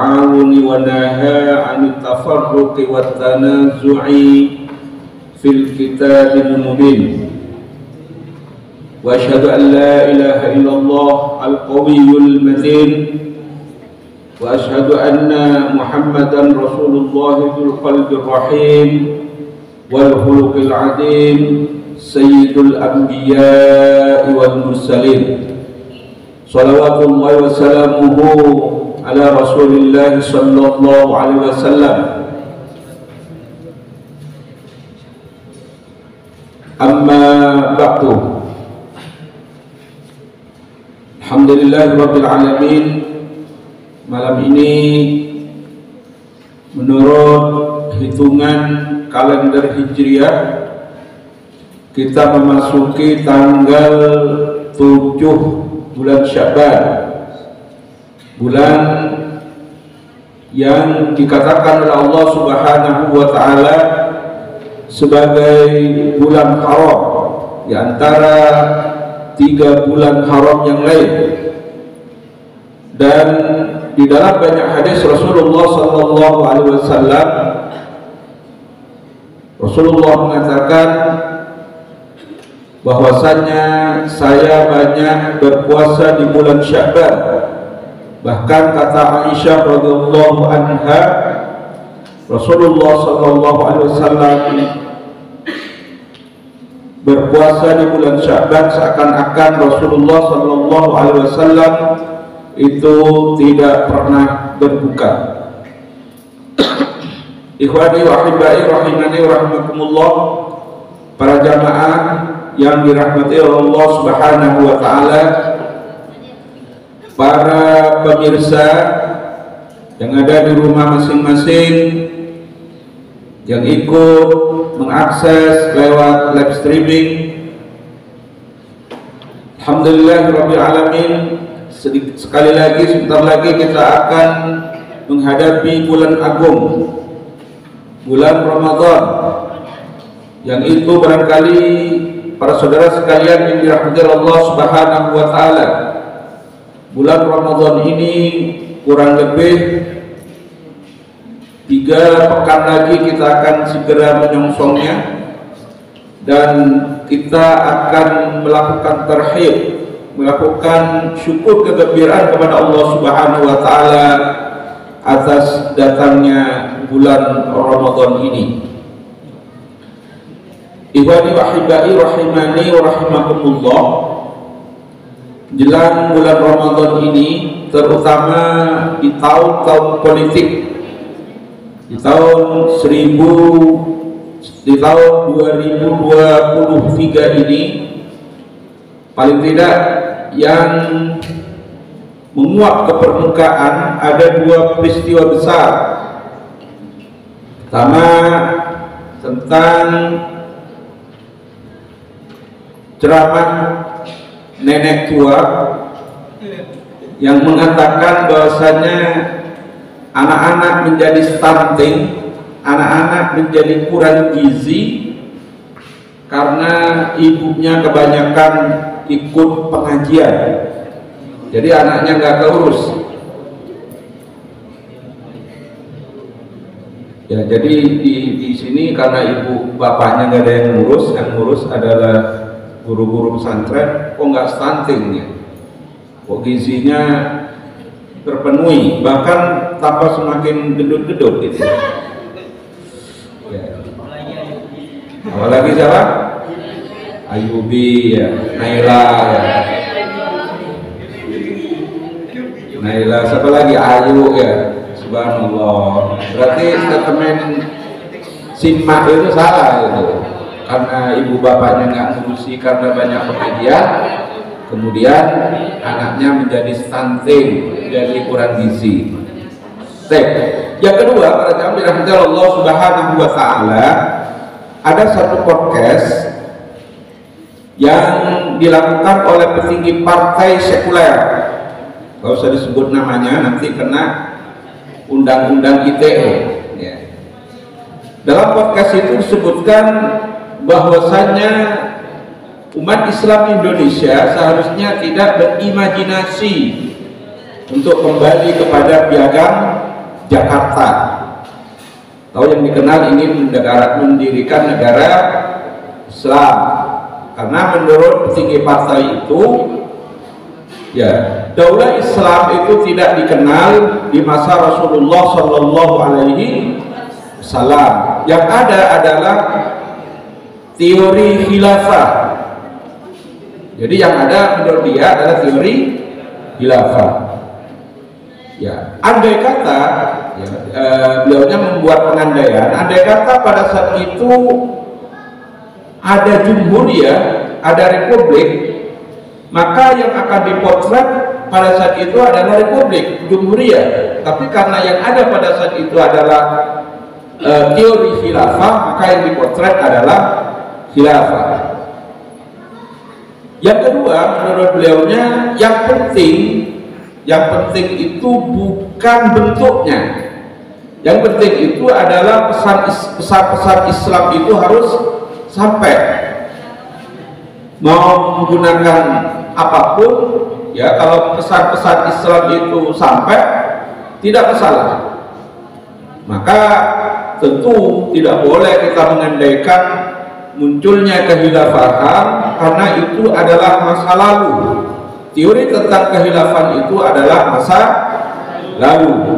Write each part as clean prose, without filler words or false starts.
التعاون ونهى عن التفرق والتنازع في الكتاب المبين وأشهد أن لا إله إلا الله القوي المتين وأشهد أن محمدا رسول الله ذو القلب الرحيم والخلق العظيم سيد الأنبياء والمرسلين صلوات الله وسلامه على رسول الله صلى الله عليه وسلم أما بعد Alhamdulillahirabbil alamin. Malam ini menurut hitungan kalender Hijriah kita memasuki tanggal 7 bulan Sya'ban, bulan yang dikatakan oleh Allah Subhanahu wa taala sebagai bulan haram di antara 3 bulan haram yang lain. Dan di dalam banyak hadis Rasulullah sallallahu alaihi wasallam, Rasulullah mengatakan bahwasanya saya banyak berpuasa di bulan Sya'ban. Bahkan kata Aisyah radhiyallahu anha, Rasulullah sallallahu alaihi wasallam berpuasa di bulan Sya'ban seakan-akan Rasulullah sallallahu alaihi wasallam itu tidak pernah berbuka. Ikhwani wa ahibbai rahimani wa rahimakumullah, para jamaah yang dirahmati Allah Subhanahu wa taala, para pemirsa yang ada di rumah masing-masing yang ikut mengakses lewat live streaming, alhamdulillahirabbil alamin. Sekali lagi, sebentar lagi kita akan menghadapi bulan agung, bulan Ramadan, yang itu barangkali para saudara sekalian yang dirahmati Allah Subhanahu wa taala, bulan Ramadan ini kurang lebih 3 pekan lagi kita akan segera menyongsongnya, dan kita akan melakukan tarhib, melakukan syukur kegembiraan kepada Allah Subhanahu wa taala atas datangnya bulan Ramadan ini. Ikhwani wa ahibbai rahimani wa rahimakumullah, jelang bulan Ramadan ini, terutama di tahun-tahun politik, di tahun 2023 ini, paling tidak yang menguap ke permukaan ada 2 peristiwa besar. Pertama, tentang ceramah nenek tua yang mengatakan bahwasanya anak-anak menjadi stunting, anak-anak menjadi kurang gizi karena ibunya kebanyakan ikut pengajian, jadi anaknya nggak keurus. Ya, jadi di sini karena ibu bapaknya nggak ada yang ngurus adalah guru-guru pesantren, kok nggak stuntingnya, kok gizinya terpenuhi, bahkan tambah semakin gendut-gendut gitu. Ya. Apalagi siapa? Ayubi, ya, Naila, ya. Naila, siapa lagi? Ayu, ya. Subhanallah. Berarti statement Simma itu salah itu, karena ibu bapaknya nggak ngurusi karena banyak pengajian, kemudian anaknya menjadi stunting, jadi kurang gizi. Yang kedua, para jamaah dirahmati Allah Subhanahu wa taala, ada satu podcast yang dilakukan oleh petinggi partai sekuler. Gak usah disebut namanya, nanti kena undang-undang ITE. Ya. Dalam podcast itu disebutkan bahwasannya umat Islam Indonesia seharusnya tidak berimajinasi untuk kembali kepada piagam Jakarta. Tahu yang dikenal ingin mendirikan negara Islam. Karena menurut petinggi partai itu, ya, daulah Islam itu tidak dikenal di masa Rasulullah Shallallahu Alaihi Wasallam. Yang ada adalah teori khilafah. Jadi yang ada menurut dia adalah teori khilafah. Ya, andai kata ya, beliaunya membuat pengandaian, andai kata pada saat itu ada jumhuriyah, ada republik, maka yang akan dipotret pada saat itu adalah republik, jumhuriyah. Tapi karena yang ada pada saat itu adalah teori khilafah, maka yang dipotret adalah khilafah. Yang kedua, menurut beliaunya, yang penting itu bukan bentuknya. Yang penting itu adalah pesan-pesan Islam itu harus sampai. Mau menggunakan apapun, ya, kalau pesan-pesan Islam itu sampai, tidak masalah. Maka tentu tidak boleh kita mengandaikan munculnya kehilafahan, karena itu adalah masa lalu. Teori tentang kehilafan itu adalah masa lalu,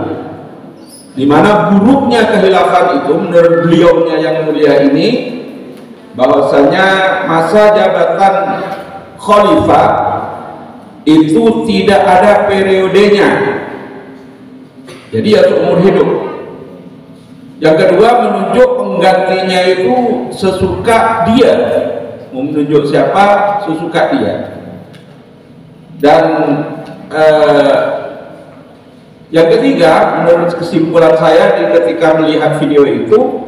di mana buruknya kehilafan itu menurut beliaunya yang mulia ini, bahwasanya masa jabatan khalifah itu tidak ada periodenya, jadi ya seumur hidup. Yang kedua, menunjuk penggantinya itu sesuka dia, mau menunjuk siapa sesuka dia. Dan yang ketiga, menurut kesimpulan saya ketika melihat video itu,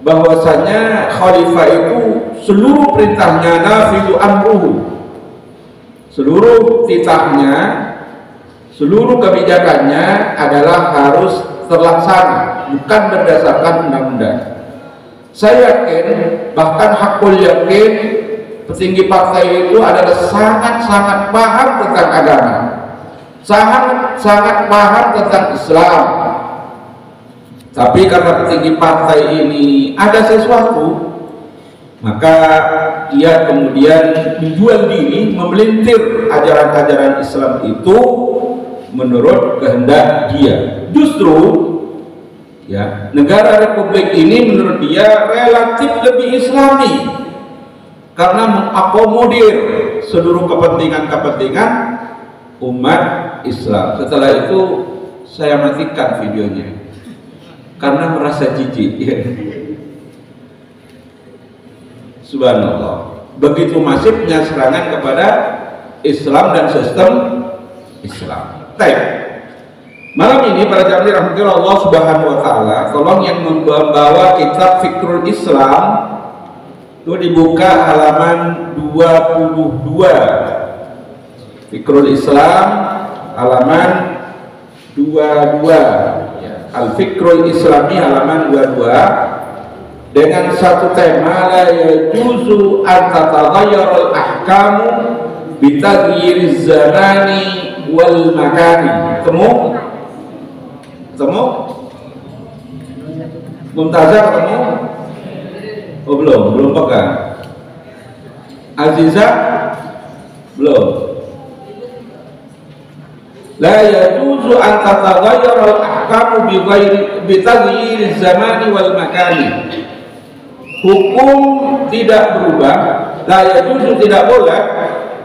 bahwasanya khalifah itu seluruh perintahnya nafidu amruhu, seluruh titahnya, seluruh kebijakannya adalah harus terlaksana, bukan berdasarkan undang-undang. Saya yakin, bahkan hakul yakin, petinggi partai itu adalah sangat-sangat paham tentang agama, sangat-sangat paham tentang Islam. Tapi karena petinggi partai ini ada sesuatu, maka dia kemudian menjual diri, memelintir ajaran-ajaran Islam itu menurut kehendak dia. Justru ya, negara republik ini menurut dia relatif lebih islami karena mengakomodir seluruh kepentingan-kepentingan umat Islam. Setelah itu saya matikan videonya karena merasa jijik. Subhanallah, begitu masifnya serangan kepada Islam dan sistem Islam. Baik, malam ini para jamaah rahmatullah Allah Subhanahu wa taala, tolong yang membawa kitab Fikrul Islam itu dibuka halaman 22. Fikrul Islam halaman 22 ya. Al-Fikrul Islami halaman 22 dengan satu tema, la yajuzu an tataghayyarul ahkamu bitaghyiriz zamani wal makani. Ketemu? Mumtazah ketemu? Oh belum pegang. Aziza belum. La yajuzu an tataghayyara al-ahkamu bitaghyiriz zamani wal makani. Hukum tidak berubah, la yajuzu tidak boleh.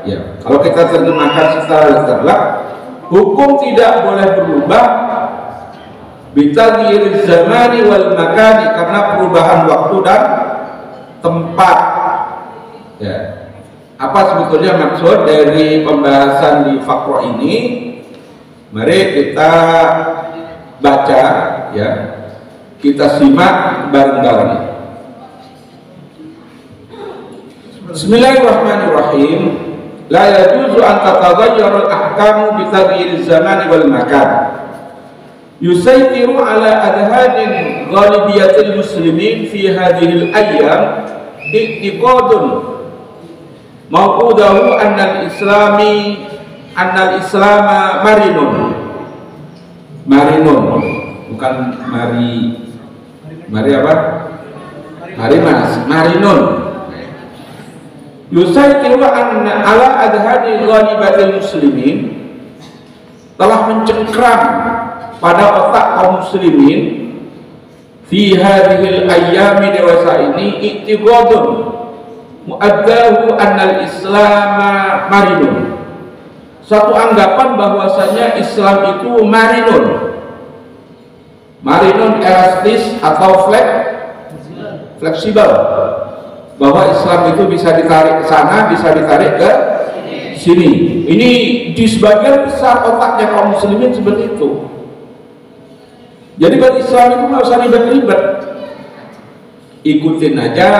Ya, kalau kita terjemahkan secara literal, hukum tidak boleh berubah bitaghyiriz zamani wal makani, karena perubahan waktu dan tempat. Ya. Apa sebetulnya maksud dari pembahasan di Faqra ini? Mari kita baca ya. Kita simak bareng-bareng. Bismillahirrahmanirrahim. La yajuzu an tataghayyara al-ahkamu bitaghyiriz zamani wal makan. Yusaytiru ala adhanin ghalibiyatil muslimin fi hadhihi al-ayyam i'tiqadun mawqudahu anna al-islama marinun bukan mari apa? Marimas, marinun. Yusaytiru anna ala adhani ghalibatil muslimin, telah mencengkram pada otak kaum muslimin fi hadhil ayyami dewasa ini i'tiqadun mu'addahu annal islama marinun, satu anggapan bahwasanya Islam itu marinun elastis atau fleksibel, bahwa Islam itu bisa ditarik ke sana, bisa ditarik ke sini. Ini di sebagian besar otaknya kaum muslimin seperti itu. Jadi berislam itu nggak usah ribet-ribet, ikutin aja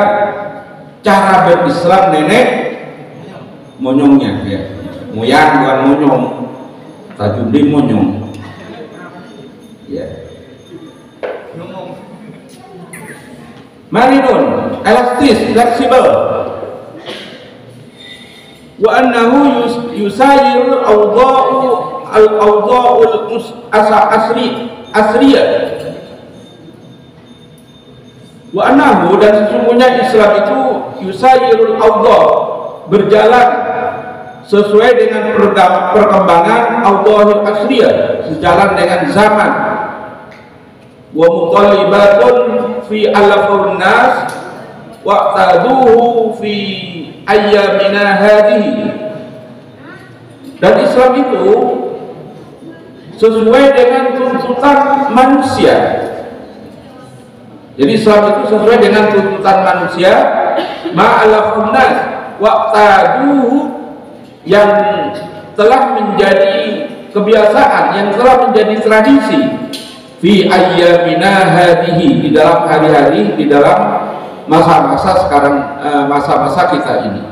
cara berislam nenek monyongnya, ya. Moyang bukan monyong, Tajudin monyong, ya. Marinun, elastis, fleksibel. Wa annahu yusayiru al-awda'ul asriyah. Wa annahu, dan sesungguhnya Islam itu yusayirul awda', berjalan sesuai dengan perkembangan awda'ul asriyah, sejalan dengan zaman. Wa mutallibatun fi alafun nas wa'taduhu fi ayyamina hadhihi, dan Islam itu sesuai dengan tuntutan manusia. Jadi Islam itu sesuai dengan tuntutan manusia, ma'alafun nas wa'taduhu, yang telah menjadi kebiasaan, yang telah menjadi tradisi, fi ayyamina hadhihi, di dalam hari-hari, di dalam masa-masa sekarang, masa-masa kita ini.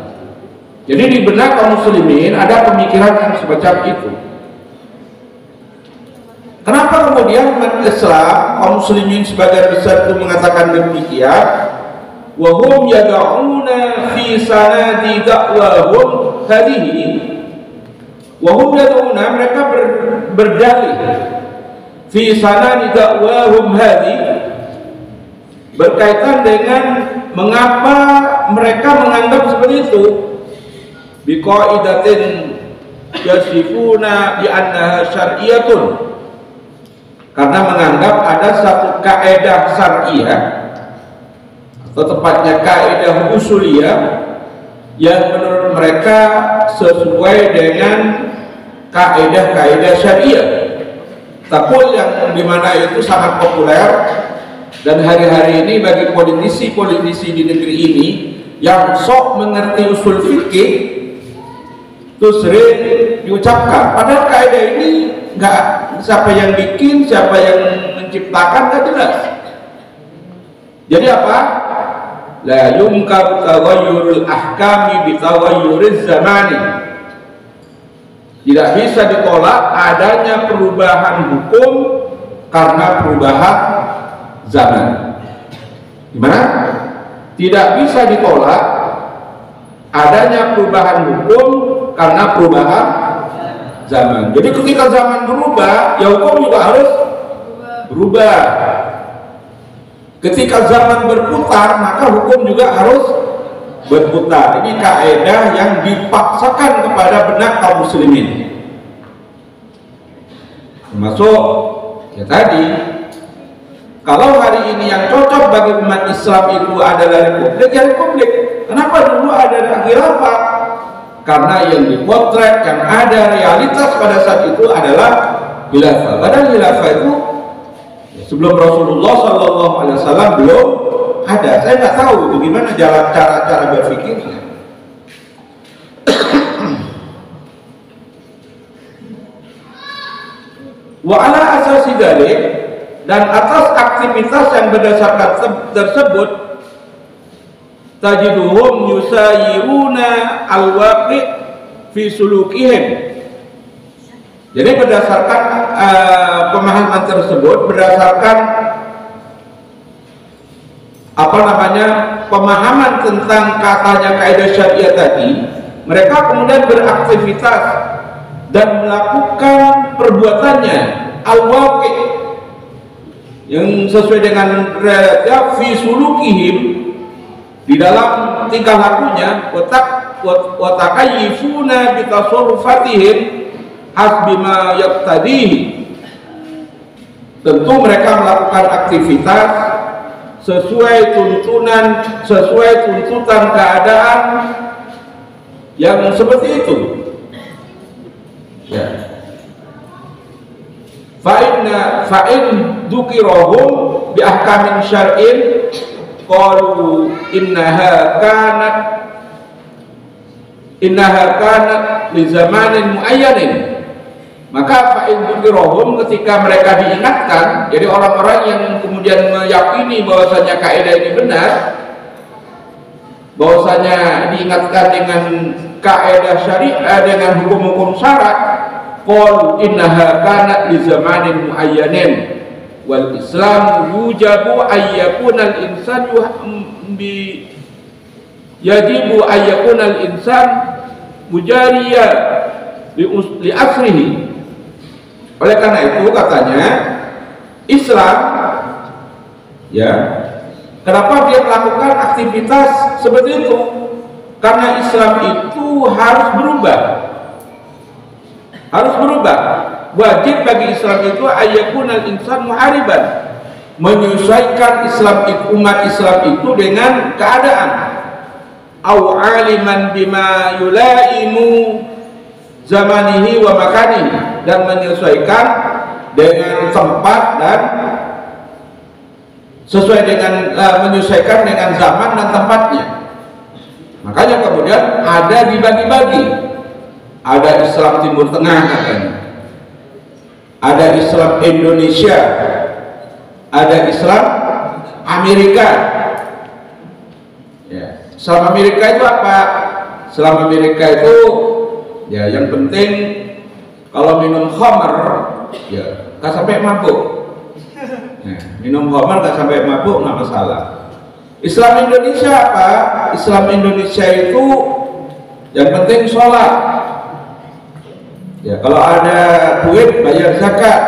Jadi di benak kaum muslimin ada pemikiran yang semacam itu. Kenapa kemudian umat Islam, kaum muslimin sebagian besar itu mengatakan demikian? Wa hum yad'una fi sanadi da'wahum hadhihi. Wa hum yad'una, mereka berdalih fi sanadi da'wahum hadhihi, berkaitan dengan mengapa mereka menganggap seperti itu, biqaidatin yasifuna bi annaha syar'iyatun, karena menganggap ada satu kaidah syar'iyah, atau tepatnya kaidah usuliyah, yang menurut mereka sesuai dengan kaidah-kaidah syariah. Takul yang dimana itu sangat populer, dan hari-hari ini bagi politisi-politisi di negeri ini yang sok mengerti usul fikih itu sering diucapkan, padahal kaidah ini nggak, siapa yang bikin, siapa yang menciptakan, nggak jelas. Jadi apa? La yumkar taghayyurul ahkami bi taghayyuriz zamani. Tidak bisa ditolak adanya perubahan hukum karena perubahan zaman. Gimana? Tidak bisa ditolak adanya perubahan hukum karena perubahan zaman. Jadi ketika zaman berubah, ya hukum juga harus berubah. Ketika zaman berputar, maka hukum juga harus berputar. Ini kaidah yang dipaksakan kepada benak kaum muslimin. Termasuk ya tadi, kalau hari ini yang cocok bagi umat Islam itu adalah republik, ya republik. Kenapa dulu ada khilafah? Karena yang dipotret, yang ada realitas pada saat itu adalah khilafah. Padahal khilafah itu sebelum Rasulullah SAW belum ada. Saya nggak tahu itu gimana cara berpikirnya. Wa ala asasi dzalik, dan atas aktivitas yang berdasarkan tersebut, tajiduhum yusayiruna al-waqi fi sulukihim. Jadi berdasarkan pemahaman tersebut, berdasarkan pemahaman tentang katanya kaidah syariah tadi, mereka kemudian beraktivitas dan melakukan perbuatannya al-waqi, yang sesuai dengan ya fi sulukihim, di dalam tingkah lakunya, wa takayyifuna bi tasarrufatihim hasbi ma yaqtadihi. Tentu mereka melakukan aktivitas sesuai tuntutan keadaan yang seperti itu. Ya. Fa'in dzukirahum bi ahkamin syar'in qalu innaha kanat li zamanin muayyanin. Maka fa'in dzukirahum, ketika mereka diingatkan, jadi orang-orang yang kemudian meyakini bahwasanya kaidah ini benar, bahwasanya diingatkan dengan kaidah syariah, dengan hukum-hukum syarak, qalu innaha kanat li zamanin muayyanin wal islam yujabu ayyakunal insan yajibu ayyakunal insan mujariya li asrihi. Oleh karena itu katanya Islam, ya, kenapa dia melakukan aktivitas seperti itu? Karena Islam itu harus berubah. Wajib bagi Islam itu ayyakunal insan muhariban, menyesuaikan umat Islam itu dengan keadaan, au aliman bima yulaimu zamanihi wa makanihi, dan menyesuaikan dengan tempat dan sesuai dengan menyesuaikan dengan zaman dan tempatnya. Makanya kemudian ada dibagi-bagi, ada Islam Timur Tengah katanya, ada Islam Indonesia, ada Islam Amerika. Ya. Islam Amerika itu apa? Islam Amerika itu ya yang penting kalau minum khamr ya gak sampai mabuk. Nah, minum khamr gak sampai mabuk nggak masalah. Islam Indonesia apa? Islam Indonesia itu yang penting sholat. Ya, kalau ada duit bayar zakat.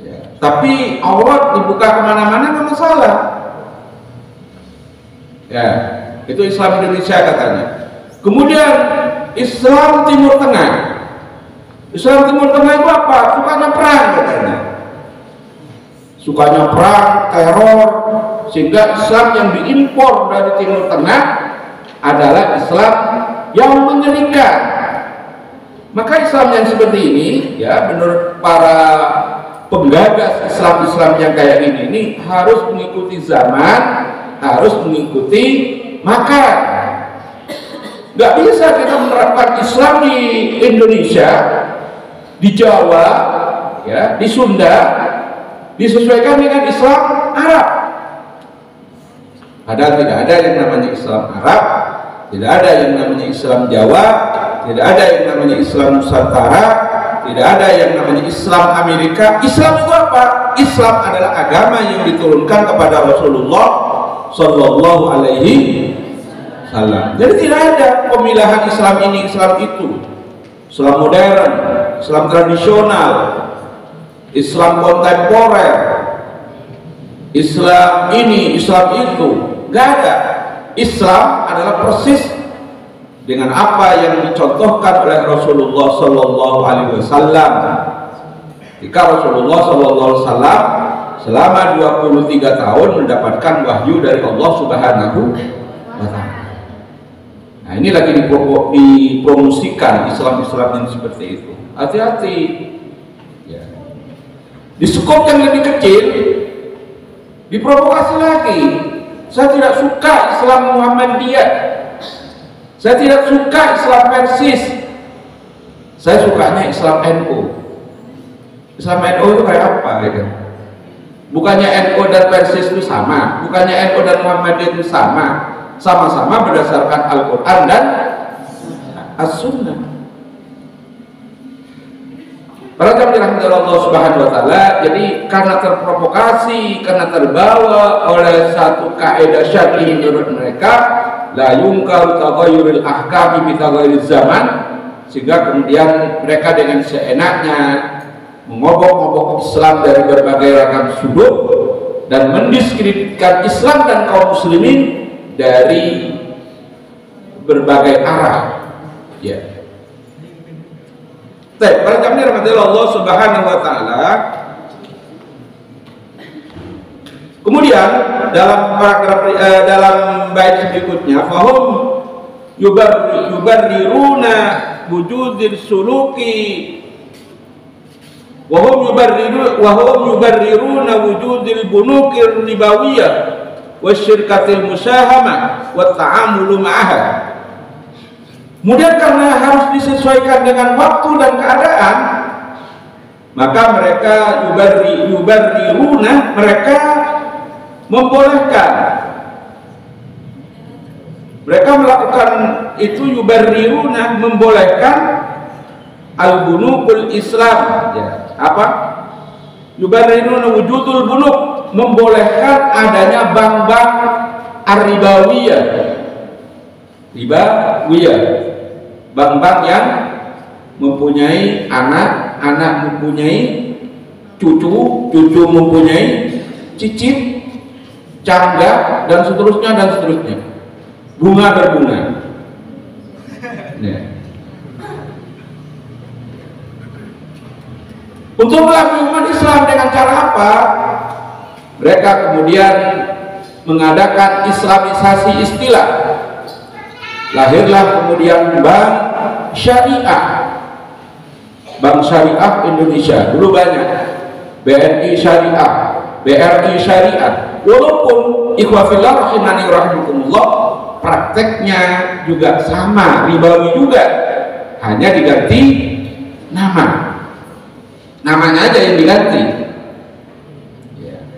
Ya, tapi aurat dibuka kemana-mana nggak masalah. Ya, itu Islam Indonesia katanya. Kemudian Islam Timur Tengah. Islam Timur Tengah itu apa? Sukanya perang katanya. Sukanya perang, teror, sehingga Islam yang diimpor dari Timur Tengah adalah Islam yang mengerikan. Maka Islam yang seperti ini, ya, menurut para penggagas Islam yang kayak ini harus mengikuti zaman, harus mengikuti makan. Nggak bisa kita menerapkan Islam di Indonesia, di Jawa, ya, di Sunda, disesuaikan dengan Islam Arab. Padahal tidak ada yang namanya Islam Arab, tidak ada yang namanya Islam Jawa, tidak ada yang namanya Islam Nusantara, tidak ada yang namanya Islam Amerika. Islam itu apa? Islam adalah agama yang diturunkan kepada Rasulullah Sallallahu Alaihi Wasallam. Jadi tidak ada pemilahan Islam ini, Islam itu, Islam modern, Islam tradisional, Islam kontemporer, Islam ini, Islam itu. Gak ada. Islam adalah persis dengan apa yang dicontohkan oleh Rasulullah Sallallahu Alaihi Wasallam. Jika Rasulullah Sallallahu Alaihi Wasallam selama 23 tahun mendapatkan wahyu dari Allah Subhanahu wa Ta'ala. Nah, ini lagi dipromosikan Islam yang seperti itu. Hati-hati. Ya. Di skop yang lebih kecil diprovokasi lagi. Saya tidak suka Islam Muhammadiyah. Saya tidak suka Islam Persis. Saya sukanya Islam NU. Islam NU itu kayak apa gitu? Bukannya NU dan Persis itu sama, bukannya NU dan Muhammadiyah itu sama, sama-sama berdasarkan Al-Quran dan As-Sunnah. Para jamaah Allah Subhanahu wa Ta'ala, jadi karena terprovokasi, karena terbawa oleh satu kaidah syar'i menurut mereka, la yungkar taghayyurul ahkami bi taghayyuriz zaman, sehingga kemudian mereka dengan seenaknya mengobok-obok Islam dari berbagai ragam sudut dan mendiskreditkan Islam dan kaum muslimin dari berbagai arah. Ya. Baik, para jamaah rahmati Allah Subhanahu wa taala. Kemudian dalam paragraf dalam bait berikutnya, fahum yubarriruna wujudil suluki wahum yubarriruna wujudil bunukir ribawiyah wasyirkatil musyahamah wa ta'amulu ma'aha. Kemudian karena harus disesuaikan dengan waktu dan keadaan, maka mereka yubarriruna, mereka membolehkan, mereka melakukan itu, yubarriruna, membolehkan al-bunukul Islam. Ya, apa? Yubarriruna wujudul bunuk, membolehkan adanya bank-bank ar-ribawiyah, ribawiyah, bank-bank yang mempunyai anak, anak mempunyai cucu, cucu mempunyai cicit, cangga, dan seterusnya, bunga berbunga. Nah. Untuk melakukan umat Islam dengan cara apa? Mereka kemudian mengadakan islamisasi istilah. Lahirlah kemudian Bank Syariah, Bank Syariah Indonesia. Dulu banyak BNI Syariah, BRI Syariah. Walaupun ikhwafillah rahimani rahimakumullah, prakteknya juga sama, ribawi juga, hanya diganti namanya aja yang diganti,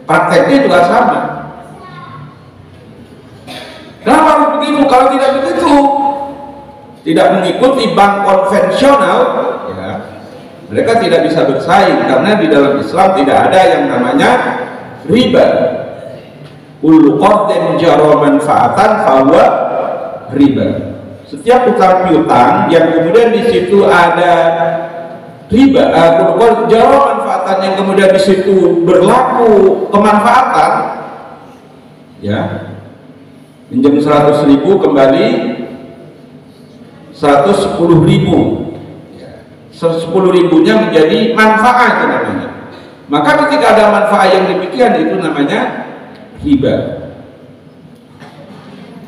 prakteknya juga sama. Kenapa harus begitu? Kalau tidak begitu, tidak mengikuti bank konvensional, ya, mereka tidak bisa bersaing, karena di dalam Islam tidak ada yang namanya riba. Kullu qardin jara manfaatan fahuwa riba. Setiap utang piutang yang kemudian di situ ada riba, kullu qardin jara manfaatan, yang kemudian di situ berlaku kemanfaatan, ya, pinjam 100.000 kembali 110.000, 10.000-nya menjadi manfaat namanya. Maka ketika ada manfaat yang demikian, itu namanya riba.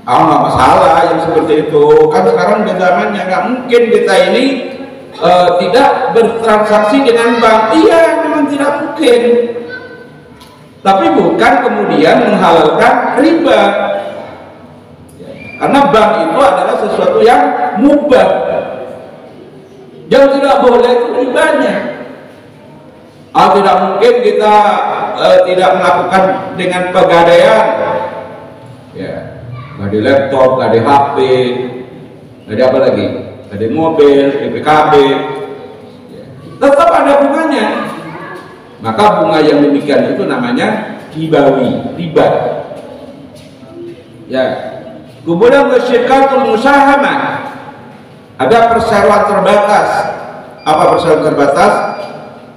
Nggak masalah yang seperti itu, kan sekarang udah zamannya, nggak mungkin kita ini tidak bertransaksi dengan bank. Iya, memang tidak mungkin, tapi bukan kemudian menghalalkan riba, karena bank itu adalah sesuatu yang mubah. Yang tidak boleh itu ribanya. Tidak mungkin kita tidak melakukan dengan pegadaian, ya, nggak di laptop, nggak di HP, nggak di apa lagi, nggak di mobil, di PKB, ya, tetap ada bunganya. Maka bunga yang demikian itu namanya ribawi, riba. Ya. Kemudian syirkatul musyahamah, ada perseroan terbatas. Apa perseroan terbatas?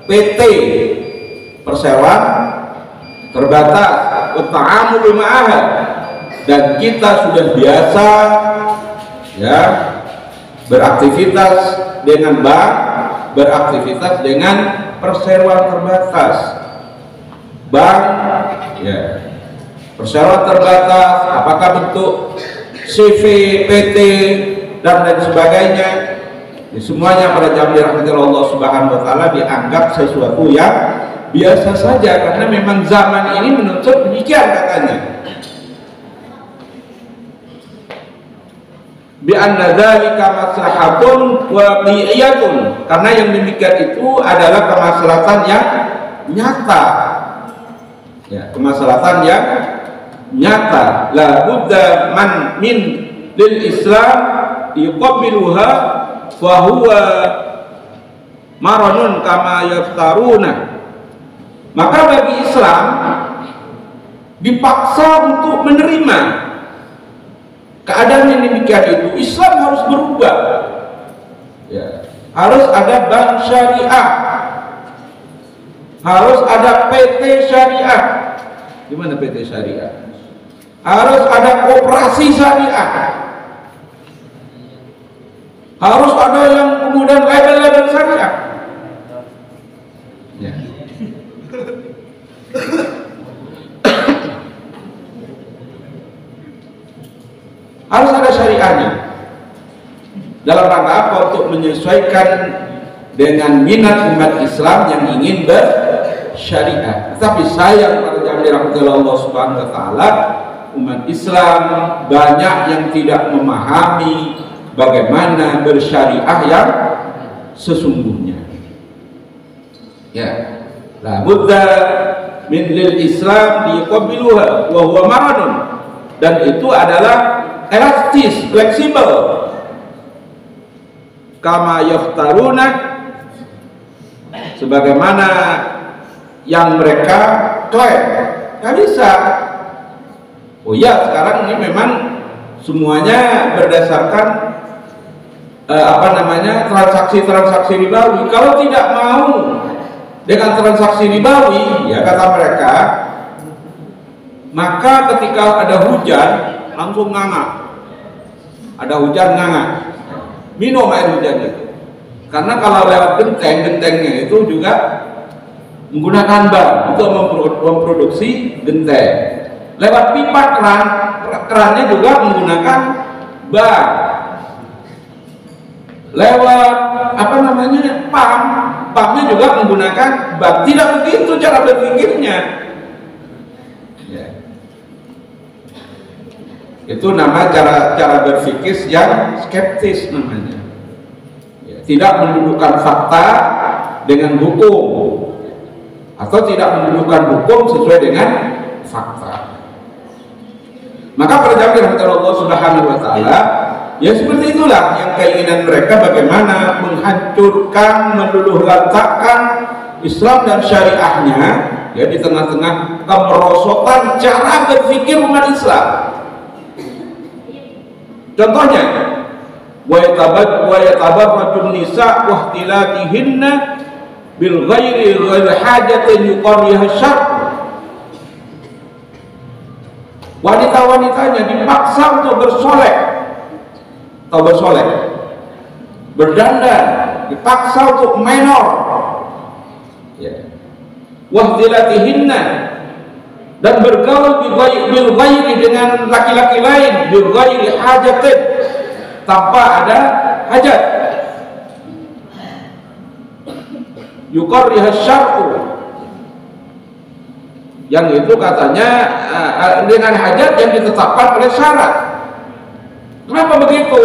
PT, perseroan terbatas, ta'amul ma'aha, dan kita sudah biasa, ya, beraktivitas dengan bank, beraktivitas dengan perseroan terbatas. Bank, ya, perseroan terbatas, apakah bentuk CV, PT, dan lain sebagainya, semuanya pada jamiah rahmatillah Allah Subhanahu wa taala dianggap sesuatu yang biasa saja, karena memang zaman ini menuntut demikian katanya. Bi anna dzalika maslahatun waqi'iyatun, karena yang demikian itu adalah kemaslahatan yang nyata. Ya, kemaslahatan yang nyata. La budda man min lil Islam yuqabbiluha fa huwa maranun kama yaftaruna. Maka bagi Islam dipaksa untuk menerima keadaan yang demikian itu. Islam harus berubah, ya, harus ada bank syariah, Harus ada PT syariah. Gimana PT syariah? Harus ada koperasi syariah. Harus ada yang kemudian label-label syariah. Ya. Harus ada syariahnya. Dalam rangka apa? Untuk menyesuaikan dengan minat umat Islam yang ingin bersyariah. Tapi sayang pada zaman dirahmati Allah Subhanahu wa taala, umat Islam banyak yang tidak memahami bagaimana bersyariah yang sesungguhnya. Ya, la budda min lil Islam liqabiluha wa huwa maradun, dan itu adalah elastis, fleksibel. Kama yaftaruna, sebagaimana yang mereka klaim. Nggak bisa. Oh ya, sekarang ini memang semuanya berdasarkan transaksi-transaksi ribawi. Kalau tidak mau dengan transaksi ribawi, ya kata mereka, maka ketika ada hujan langsung nganga. Ada hujan nganga, minum air hujan itu. Karena kalau lewat gentengnya itu juga menggunakan ban untuk memproduksi genteng. Lewat pipa kerannya juga menggunakan ban. Lewat pumpnya juga menggunakan ban. Tidak begitu cara berpikirnya. Ya. Itu nama cara berpikir yang skeptis namanya. Ya. Tidak mendudukkan fakta dengan hukum, atau tidak mendudukkan hukum sesuai dengan fakta. Maka para jamaah Allah Subhanahu wa taala, ya seperti itulah yang keinginan mereka, bagaimana menghancurkan, meluluhlantakkan Islam dan syariahnya, ya di tengah-tengah kemerosotan cara berpikir umat Islam. Contohnya, wa yatabarrajun nisa wa ihtilatihinna bil ghairi hajatin yuqarriha syarr. Wanita-wanitanya dipaksa untuk bersolek, berdandan, dipaksa untuk menor, ya. Wahtilatihinna, dan bergaul bil ghairi dengan laki-laki lain, bil ghairi hajatin, tanpa ada hajat. Yuqarriha syar'u, yang itu katanya dengan hajat yang ditetapkan oleh syarat. Kenapa begitu?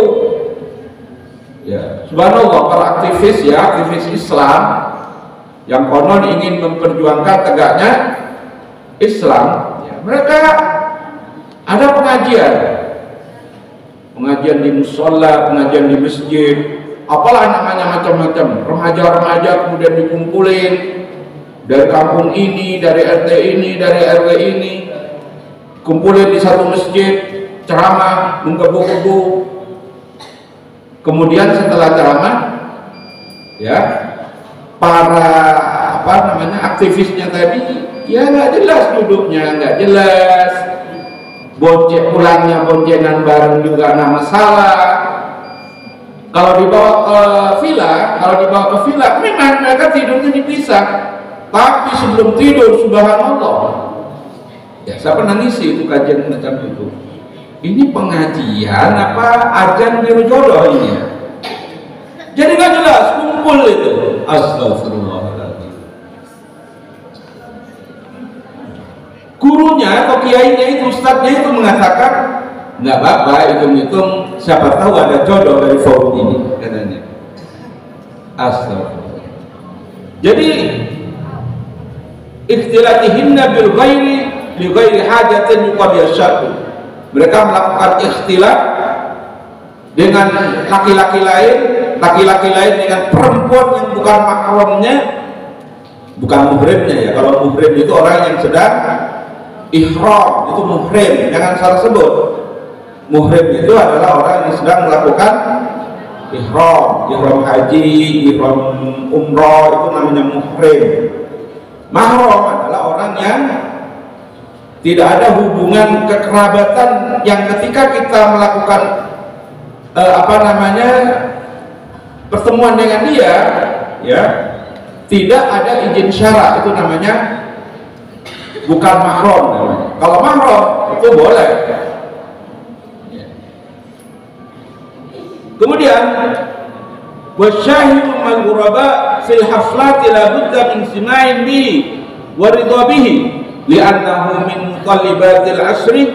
Ya, subhanallah, para aktivis Islam yang konon ingin memperjuangkan tegaknya Islam, ya, mereka ada pengajian di musola, pengajian di masjid, apalah namanya, macam-macam. Remaja-remaja kemudian dikumpulin dari kampung ini, dari RT ini, dari RW ini, kumpulin di satu masjid, ceramah, menggebu-gebu. Kemudian setelah ceramah, ya, para aktivisnya tadi, ya nggak jelas duduknya, nggak jelas, pulangnya boncengan bareng juga nggak masalah. Kalau dibawa ke villa, memang mereka tidurnya dipisah. Tapi sebelum tidur, subhanallah, ya saya pernah ngisi itu kajian macam itu. Ini pengajian apa ajan biru jodoh ini? Jadi nggak jelas, kumpul itu. Astagfirullahaladzim. Gurunya atau kiainya itu, ustadznya itu mengatakan, nggak apa-apa, hitung-hitung siapa tahu ada jodoh dari forum ini, katanya. Astagfirullah. Jadi ikhtilatihinna bil ghairi li ghairi hajatin yuqabiya syar'u. Mereka melakukan ikhtilat dengan laki-laki lain dengan perempuan yang bukan mahramnya, bukan muhrimnya ya. Kalau muhrim itu orang yang sedang ihram, itu muhrim, jangan salah sebut. Muhrim itu adalah orang yang sedang melakukan ihram haji, ihram umroh, itu namanya muhrim. Mahram adalah orang yang tidak ada hubungan kekerabatan yang ketika kita melakukan pertemuan dengan dia, ya, tidak ada izin syara, itu namanya bukan mahram. Kalau mahram itu boleh. Kemudian wasyahidu mal ghuraba fil haflati la budda min sima'in bi wa ridha bihi li'annahu min mutalibatil asri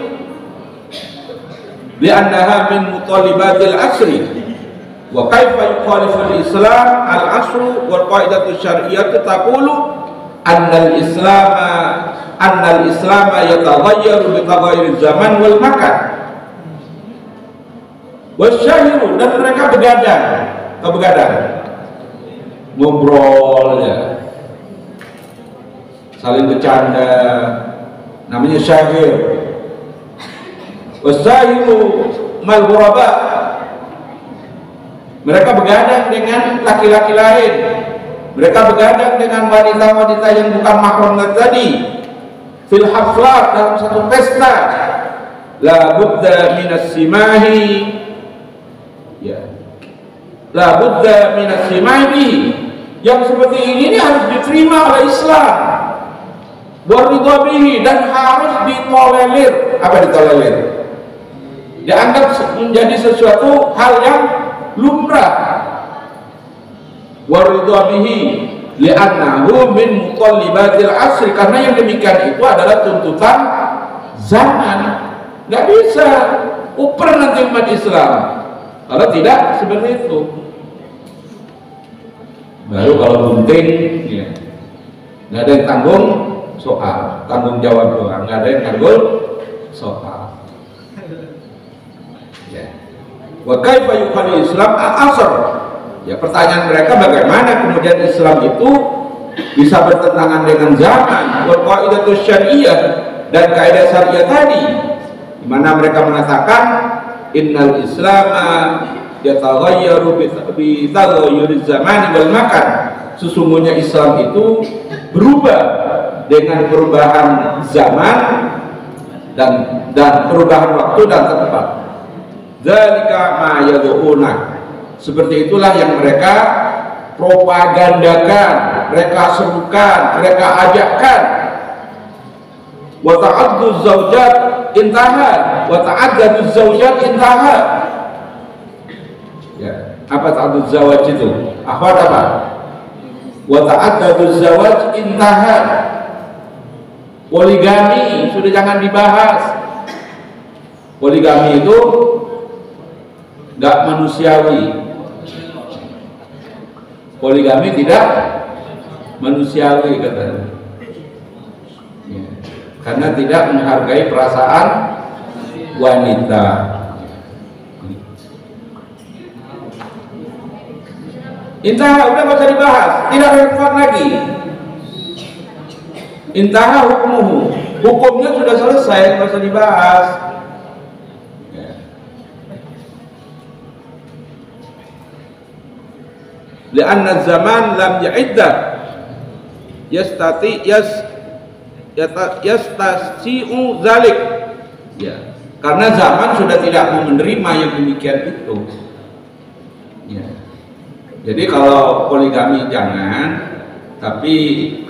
wa kaifa yukhalifu al-islam al-asru wal qaidatu syar'iyyah taqulu anna al-islam yataghayyaru bi taghayyuri zaman wal makan. Wasyahiru, dan mereka begadang, ngobrol, ya, saling bercanda, namanya syahir. Wasyahiru mal ghuraba, mereka begadang dengan laki-laki lain, mereka begadang dengan wanita-wanita yang bukan mahram tadi, fil haflat, dalam satu pesta, la budda minas simahi, ya, la budda minas simahi, yang seperti ini harus diterima oleh Islam, waridhabihi, dan harus ditolerir. Apa ditolerir? Dianggap menjadi sesuatu hal yang lumrah. Waridhabihi li'annahu min mutallibatil asri, karena yang demikian itu adalah tuntutan zaman. Nggak bisa uper nanti umat Islam kalau tidak seperti itu. Baru kalau bunting, ya, nggak ada yang tanggung soal, tanggung jawab doang, nggak ada yang tanggung soal. Ya. Wa kaifa yukhali Islam al-asr? Ya, pertanyaan mereka, bagaimana kemudian Islam itu bisa bertentangan dengan zaman, wal qaidatu syar'iyyah, dan kaidah syariah tadi, di mana mereka mengatakan innal islama yataghayyaru bi taghayyuri zaman wal makan. Sesungguhnya Islam itu berubah dengan perubahan zaman dan perubahan waktu dan tempat. Dzalika ma yad'una, seperti itulah yang mereka propagandakan, mereka serukan, mereka ajakkan. Wa ta'addu zaujat intaha, wa ta'addadu zaujat intaha. Ya, apa ta'addud zawaj itu? Akhwat apa? Wa ta'addadu zawaj intaha. Poligami sudah jangan dibahas. Poligami itu enggak manusiawi. Poligami tidak manusiawi, katanya, ya, karena tidak menghargai perasaan wanita. Intaha, udah gak usah dibahas, tidak relevan lagi. Intaha hukmuhu, hukumnya sudah selesai, gak usah dibahas. Lianna zaman lam ya'iddah yastasi'u zalik, ya, karena zaman sudah tidak mau menerima yang demikian itu, ya. Jadi kalau poligami jangan, tapi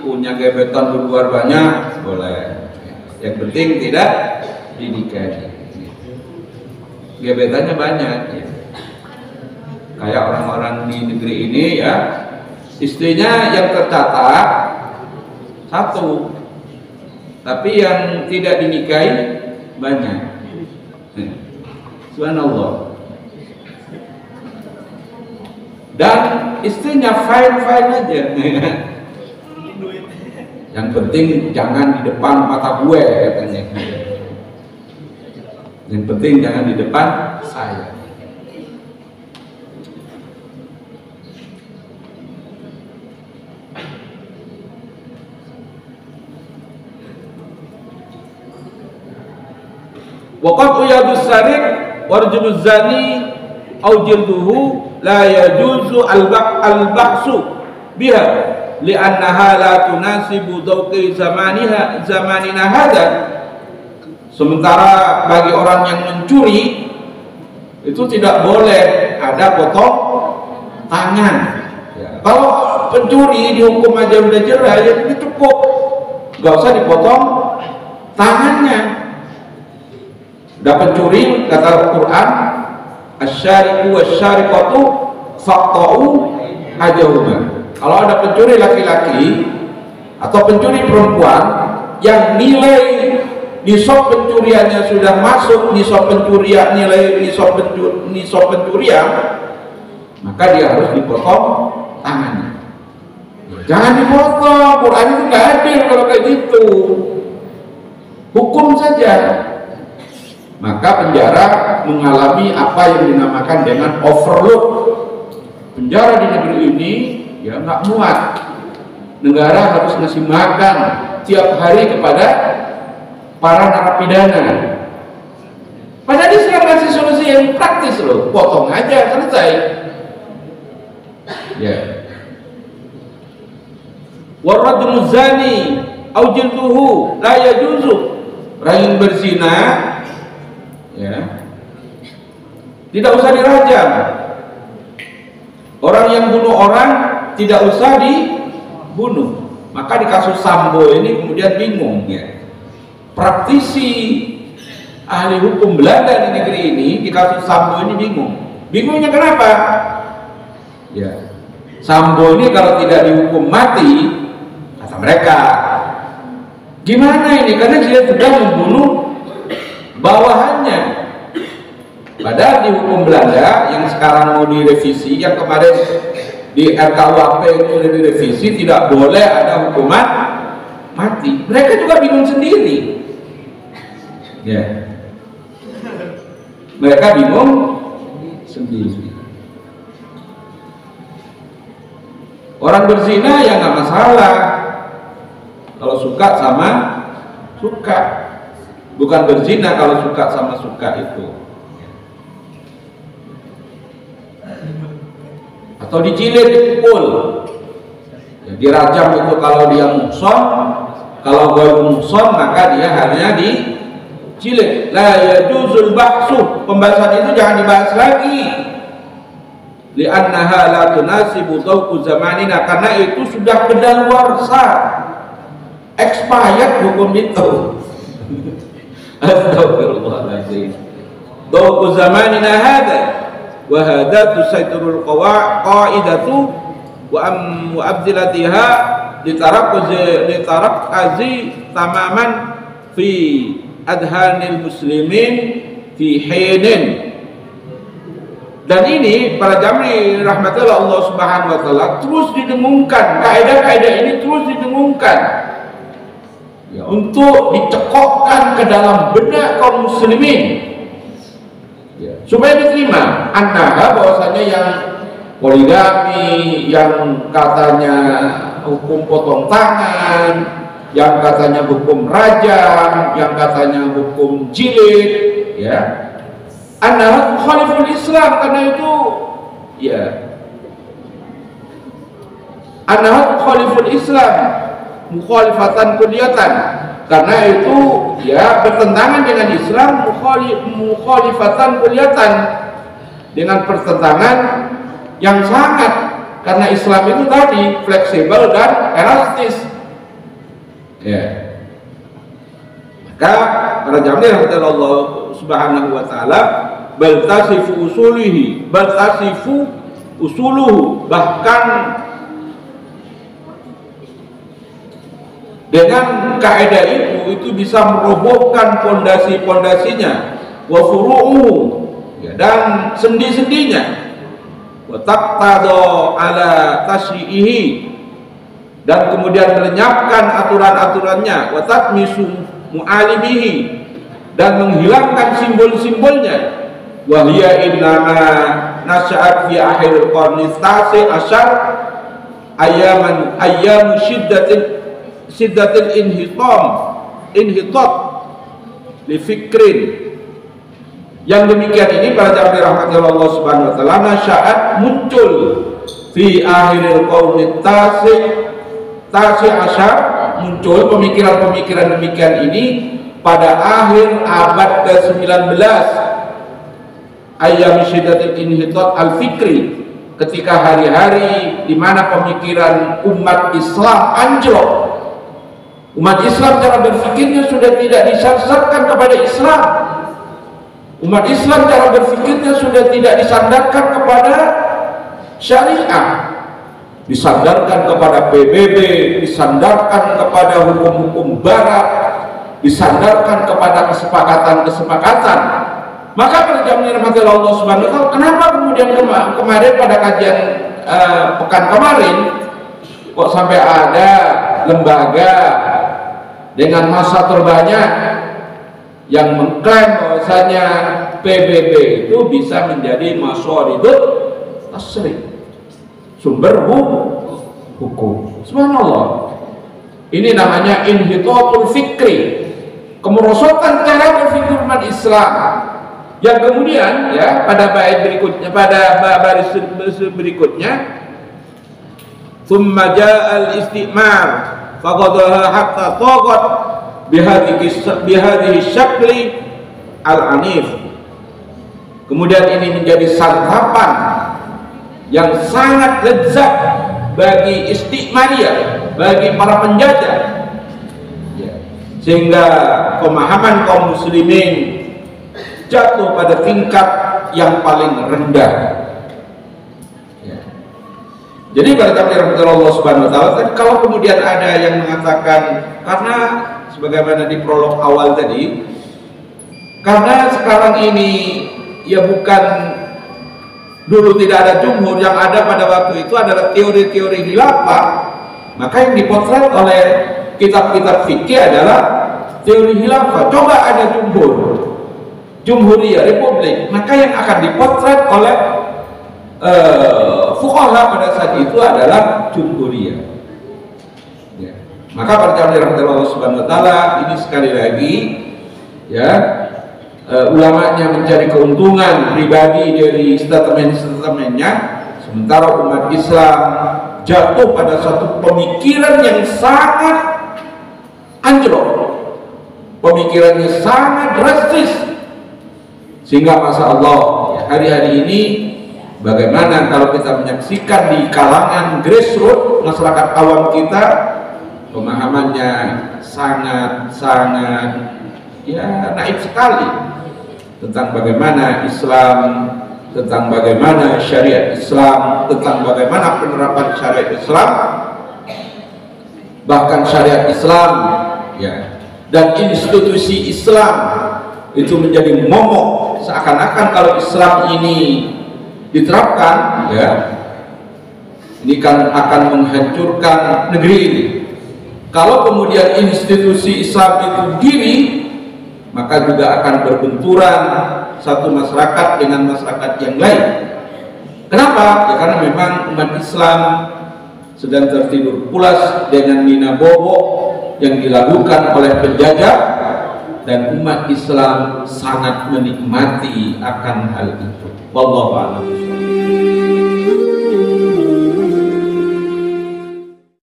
punya gebetan di luar banyak boleh, yang penting tidak dinikahi, gebetannya banyak, ya. Kayak orang-orang di negeri ini, ya, istrinya yang tercatat satu, tapi yang tidak dinikahi banyak. Subhanallah. Dan istrinya fine-fine aja. Yang penting jangan di depan mata gue, katanya. Yang penting jangan di depan saya. Waqad uyadus sarik warjuluz zani au jilduhu la yajuzu al-ba'su biha li'annaha la tunasibu dzauqi zamanina hadza. Sementara bagi orang yang mencuri itu tidak boleh ada potong tangan. Ya. Kalau pencuri dihukum aja udah jerah, ya itu cukup, nggak usah dipotong tangannya. Udah pencuri, kata Al-Quran, asyariku wasyariqatu faqta'u ajahuma. Kalau ada pencuri laki-laki atau pencuri perempuan yang nilai nisab pencuriannya sudah masuk nisab pencurian, nilai nisab pencurian, maka dia harus dipotong tangannya. Jangan dipotong. Quran itu nggak adil kalau kayak gitu. Hukum saja. Maka penjara mengalami apa yang dinamakan dengan overload. Penjara di negeri ini ya nggak muat. Negara harus ngasih makan tiap hari kepada para narapidana. Padahal Islam kasih solusi yang praktis loh, potong aja selesai. Ya. Warajul zani au jilduhu la yajuzu. Orang yang berzina ya tidak usah dirajam. Orang yang bunuh orang tidak usah dibunuh. Maka di kasus Sambo ini kemudian bingung ya. Praktisi ahli hukum Belanda di negeri ini di kasus Sambo ini bingung. Bingungnya kenapa? Ya, Sambo ini kalau tidak dihukum mati, kata mereka, gimana ini? Karena dia sudah membunuh bawahannya. Padahal di hukum Belanda yang sekarang mau direvisi, yang kemarin di RKUHP itu direvisi, tidak boleh ada hukuman mati. Mereka juga bingung sendiri. Ya. Mereka bingung sendiri. Orang berzina ya nggak masalah. Kalau suka sama suka, bukan berzina kalau suka sama suka itu. Atau dijilid, dipukul, ya, dirajam itu kalau dia muhson. Kalau ghairu muhson maka dia hanya dijilid. La yajuzul bahsu, pembahasan itu jangan dibahas lagi. Li'annaha la tunasibu dzauqu zamanina, karena itu sudah kedaluarsa, expired hukum itu. Astagfirullahaladzim. Dzauqu zamanina hadza wa hadza tusaitirul qaidatu wa abdilatiha litarakkazi tamaman fi adhanil muslimin fi hinin. Dan ini para jamaah rahmatullah Allah Subhanahu wa taala terus didengungkan, kaidah-kaidah ini terus didengungkan ya, untuk dicekokkan ke dalam benak kaum muslimin ya, supaya diterima annaha, bahwasanya yang poligami, yang katanya hukum potong tangan, yang katanya hukum rajam, yang katanya hukum jilid ya, annaha mukhaliful Islam, karena itu ya annaha mukhaliful Islam mukhalifatan kulliyatan, karena itu ya bertentangan dengan Islam, mukhalifatan kulliyatan, dengan pertentangan yang sangat, karena Islam itu tadi fleksibel dan elastis ya. Maka para jamaah Allah Subhanahu wa taala baltasifu usulihi, baltasifu usuluhu, bahkan dengan kaidah itu bisa merobohkan pondasi-pondasinya, wa furu'uhu ya, dan sendi-sendinya, wa taqtadu ala tasyi'ihi, dan kemudian melenyapkan aturan-aturannya, wa tatmisu mu'alimihi, dan menghilangkan simbol-simbolnya. Wa hiya innama nasya'at fi akhir qarni tasi asyar ayyam shiddatil inhitat li fikrin. Yang demikian ini para jamaah rahmatullah Allah Subhanahu wa taala nasya'at muncul fi akhir qarni tasi Tasi Asyar muncul pemikiran-pemikiran demikian ini pada akhir abad ke-19, ayyam syiddatil inhitat al-fikri, ketika hari-hari di mana pemikiran umat Islam anjlok. Umat Islam cara berpikirnya sudah tidak disandarkan kepada Islam. Umat Islam cara berpikirnya sudah tidak disandarkan kepada syariah, disandarkan kepada PBB, disandarkan kepada hukum-hukum barat, disandarkan kepada kesepakatan-kesepakatan. Maka pada zaman rahmat Allah Subhanahu wa taala, kenapa kemudian kemarin pada kajian pekan kemarin kok sampai ada lembaga dengan massa terbanyak yang mengklaim bahwasanya PBB itu bisa menjadi masyaridut tasri', sumber hukum. Subhanallah. Ini namanya inhitatul fikri, kemerosotan cara berpikir umat Islam. Yang kemudian ya pada bait berikutnya, pada baris berikutnya, thumma ja'al istimar faqadaha hatta taqat bihadhihi syakli al-anif. Kemudian ini menjadi santapan yang sangat lezat bagi istiqmariyah, bagi para penjajah, sehingga pemahaman kaum muslimin jatuh pada tingkat yang paling rendah. Jadi pada Allah Subhanahu wa taala, kalau kemudian ada yang mengatakan, karena sebagaimana di prolog awal tadi, karena sekarang ini ya bukan dulu tidak ada jumhur, yang ada pada waktu itu adalah teori-teori khilafah, maka yang dipotret oleh kitab-kitab fikih adalah teori khilafah. Coba ada jumhuriyah, republik, maka yang akan dipotret oleh fuqaha pada saat itu adalah jumhuriyah. Ya. Maka percaya Allah Subhanahu wa taala ini sekali lagi ya, ulamanya mencari keuntungan pribadi dari statement-statementnya, sementara umat Islam jatuh pada satu pemikiran yang sangat anjlok, pemikirannya sangat drastis, sehingga masya Allah ya, hari-hari ini bagaimana kalau kita menyaksikan di kalangan grassroots masyarakat awam kita, pemahamannya sangat ya naif sekali tentang bagaimana Islam, tentang bagaimana syariat Islam, tentang bagaimana penerapan syariat Islam, bahkan syariat Islam ya, dan institusi Islam itu menjadi momok, seakan-akan kalau Islam ini diterapkan ya, ini kan akan menghancurkan negeri ini. Kalau kemudian institusi Islam itu diri, maka juga akan berbenturan satu masyarakat dengan masyarakat yang lain. Kenapa? Ya karena memang umat Islam sedang tertidur pulas dengan nina bobo yang dilakukan oleh penjajah, dan umat Islam sangat menikmati akan hal itu. Wallahu a'lam.